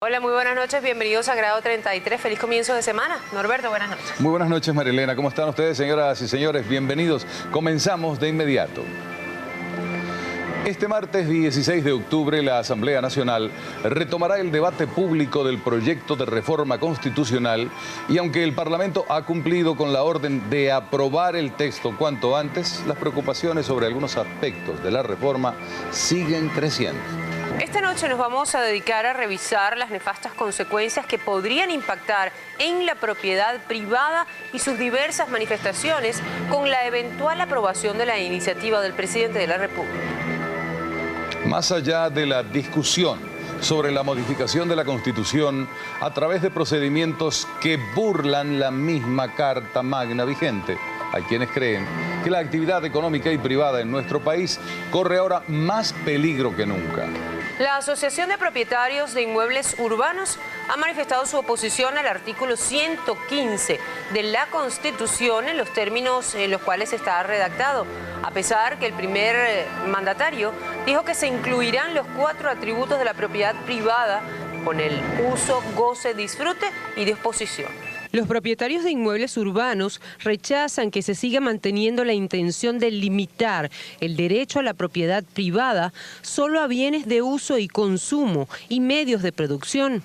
Hola, muy buenas noches, bienvenidos a Grado 33, feliz comienzo de semana. Norberto, buenas noches. Muy buenas noches, Marilena, ¿cómo están ustedes, señoras y señores? Bienvenidos, comenzamos de inmediato. Este martes 16 de octubre, la Asamblea Nacional retomará el debate público del proyecto de reforma constitucional y aunque el Parlamento ha cumplido con la orden de aprobar el texto cuanto antes, las preocupaciones sobre algunos aspectos de la reforma siguen creciendo. Esta noche nos vamos a dedicar a revisar las nefastas consecuencias que podrían impactar en la propiedad privada y sus diversas manifestaciones con la eventual aprobación de la iniciativa del presidente de la República. Más allá de la discusión sobre la modificación de la Constitución a través de procedimientos que burlan la misma Carta Magna vigente, hay quienes creen que la actividad económica y privada en nuestro país corre ahora más peligro que nunca. La Asociación de Propietarios de Inmuebles Urbanos ha manifestado su oposición al artículo 115 de la Constitución en los términos en los cuales está redactado, a pesar que el primer mandatario dijo que se incluirán los 4 atributos de la propiedad privada con el uso, goce, disfrute y disposición. Los propietarios de inmuebles urbanos rechazan que se siga manteniendo la intención de limitar el derecho a la propiedad privada solo a bienes de uso y consumo y medios de producción.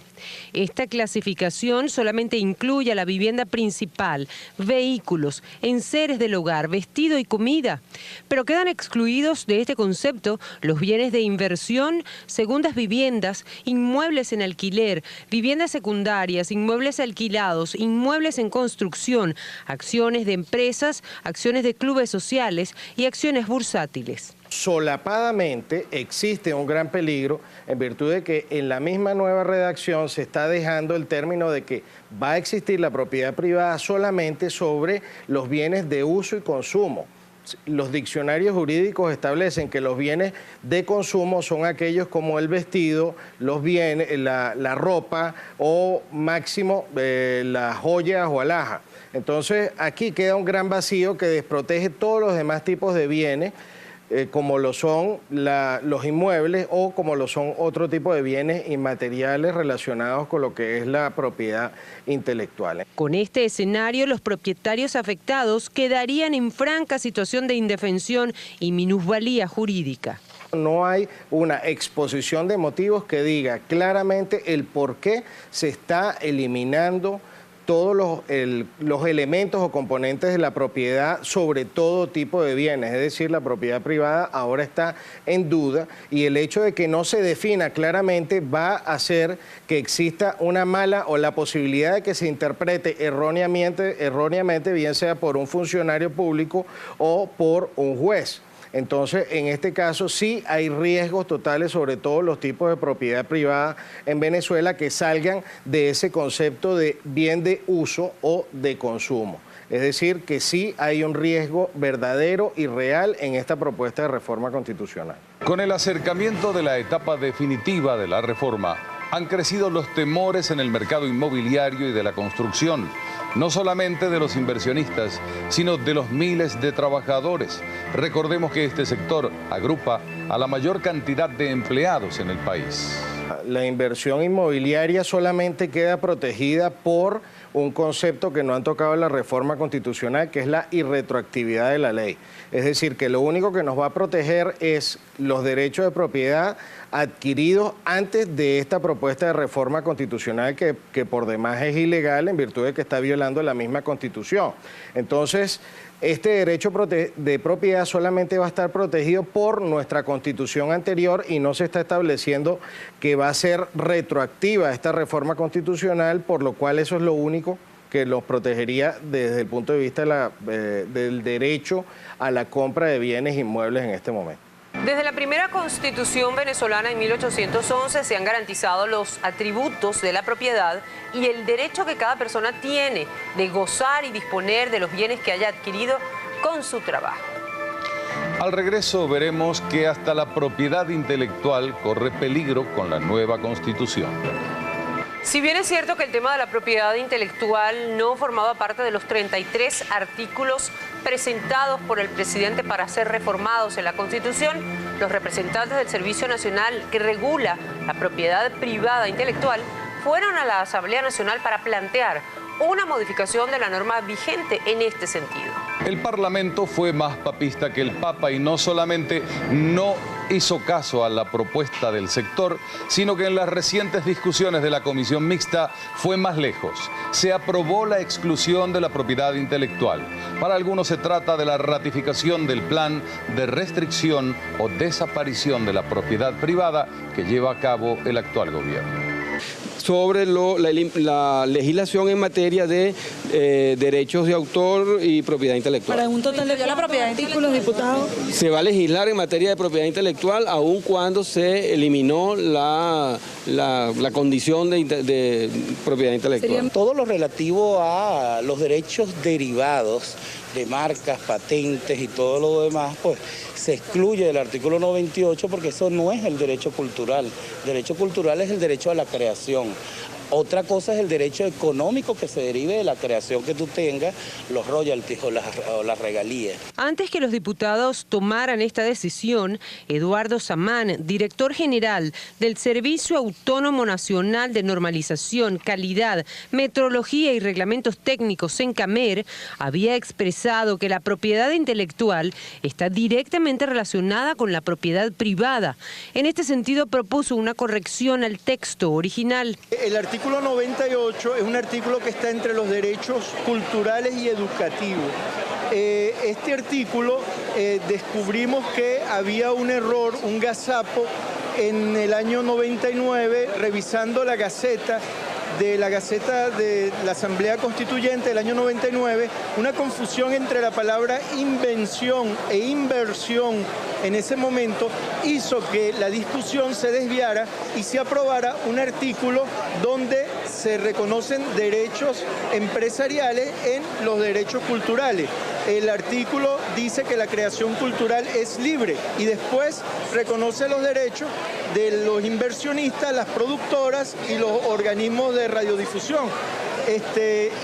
Esta clasificación solamente incluye a la vivienda principal, vehículos, enseres del hogar, vestido y comida. Pero quedan excluidos de este concepto los bienes de inversión, segundas viviendas, inmuebles en alquiler, viviendas secundarias, inmuebles alquilados, inmuebles en construcción, acciones de empresas, acciones de clubes sociales y acciones bursátiles. Solapadamente existe un gran peligro en virtud de que en la misma nueva redacción se está dejando el término de que va a existir la propiedad privada solamente sobre los bienes de uso y consumo. Los diccionarios jurídicos establecen que los bienes de consumo son aquellos como el vestido, los bienes, la ropa o máximo las joyas o alhajas. Entonces aquí queda un gran vacío que desprotege todos los demás tipos de bienes como lo son los inmuebles o como lo son otro tipo de bienes inmateriales relacionados con lo que es la propiedad intelectual. Con este escenario, los propietarios afectados quedarían en franca situación de indefensión y minusvalía jurídica. No hay una exposición de motivos que diga claramente el por qué se está eliminando todos los elementos o componentes de la propiedad sobre todo tipo de bienes, es decir, la propiedad privada ahora está en duda y el hecho de que no se defina claramente va a hacer que exista una mala o la posibilidad de que se interprete erróneamente, bien sea por un funcionario público o por un juez. Entonces, en este caso sí hay riesgos totales sobre todos los tipos de propiedad privada en Venezuela que salgan de ese concepto de bien de uso o de consumo. Es decir, que sí hay un riesgo verdadero y real en esta propuesta de reforma constitucional. Con el acercamiento de la etapa definitiva de la reforma, han crecido los temores en el mercado inmobiliario y de la construcción, no solamente de los inversionistas, sino de los miles de trabajadores. Recordemos que este sector agrupa a la mayor cantidad de empleados en el país. La inversión inmobiliaria solamente queda protegida por un concepto que no han tocado en la reforma constitucional, que es la irretroactividad de la ley. Es decir, que lo único que nos va a proteger es los derechos de propiedad adquiridos antes de esta propuesta de reforma constitucional que por demás es ilegal en virtud de que está violando la misma Constitución. Entonces, este derecho de propiedad solamente va a estar protegido por nuestra Constitución anterior y no se está estableciendo que va a ser retroactiva esta reforma constitucional, por lo cual eso es lo único que los protegería desde el punto de vista del derecho a la compra de bienes inmuebles en este momento. Desde la primera Constitución venezolana en 1811 se han garantizado los atributos de la propiedad y el derecho que cada persona tiene de gozar y disponer de los bienes que haya adquirido con su trabajo. Al regreso veremos que hasta la propiedad intelectual corre peligro con la nueva Constitución. Si bien es cierto que el tema de la propiedad intelectual no formaba parte de los 33 artículos presentados por el presidente para ser reformados en la Constitución, los representantes del Servicio Nacional que regula la propiedad privada intelectual fueron a la Asamblea Nacional para plantear una modificación de la norma vigente en este sentido. El Parlamento fue más papista que el Papa y no solamente no hizo caso a la propuesta del sector, sino que en las recientes discusiones de la Comisión Mixta fue más lejos. Se aprobó la exclusión de la propiedad intelectual. Para algunos se trata de la ratificación del plan de restricción o desaparición de la propiedad privada que lleva a cabo el actual gobierno. Sobre la legislación en materia de derechos de autor y propiedad intelectual. Para un total de la propiedad de títulos, diputados. Se va a legislar en materia de propiedad intelectual aun cuando se eliminó la condición de propiedad intelectual. Todo lo relativo a los derechos derivados de marcas, patentes y todo lo demás, pues se excluye del artículo 98 porque eso no es el derecho cultural. El derecho cultural es el derecho a la creación. Otra cosa es el derecho económico que se derive de la creación que tú tengas, los royalties o las regalías. Antes que los diputados tomaran esta decisión, Eduardo Samán, director general del Servicio Autónomo Nacional de Normalización, Calidad, Metrología y Reglamentos Técnicos, Sencamer, había expresado que la propiedad intelectual está directamente relacionada con la propiedad privada. En este sentido, propuso una corrección al texto original. El artículo 98 es un artículo que está entre los derechos culturales y educativos. Este artículo descubrimos que había un error, un gazapo, en el año 99, revisando la Gaceta de la Asamblea Constituyente del año 99, una confusión entre la palabra invención e inversión en ese momento hizo que la discusión se desviara y se aprobara un artículo donde se reconocen derechos empresariales en los derechos culturales. El artículo dice que la creación cultural es libre y después reconoce los derechos de los inversionistas, las productoras y los organismos de radiodifusión.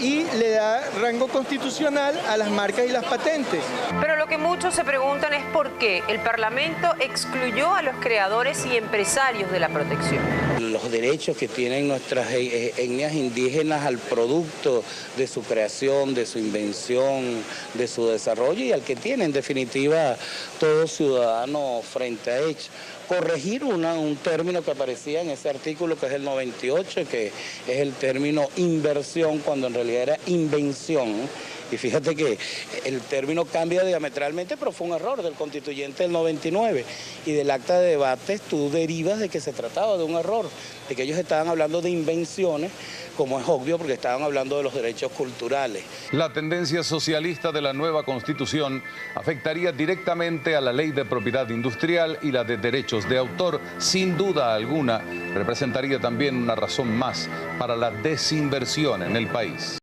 Y le da rango constitucional a las marcas y las patentes. Pero lo que muchos se preguntan es por qué el Parlamento excluyó a los creadores y empresarios de la protección. Los derechos que tienen nuestras etnias indígenas al producto de su creación, de su invención, de su desarrollo y al que tiene en definitiva todo ciudadano frente a ellos. Corregir un término que aparecía en ese artículo que es el 98, que es el término inversión cuando en realidad era invención. Y fíjate que el término cambia diametralmente, pero fue un error del constituyente del 99. Y del acta de debates tú derivas de que se trataba de un error, de que ellos estaban hablando de invenciones, como es obvio porque estaban hablando de los derechos culturales. La tendencia socialista de la nueva Constitución afectaría directamente a la ley de propiedad industrial y la de derechos de autor. Sin duda alguna, representaría también una razón más para la desinversión en el país.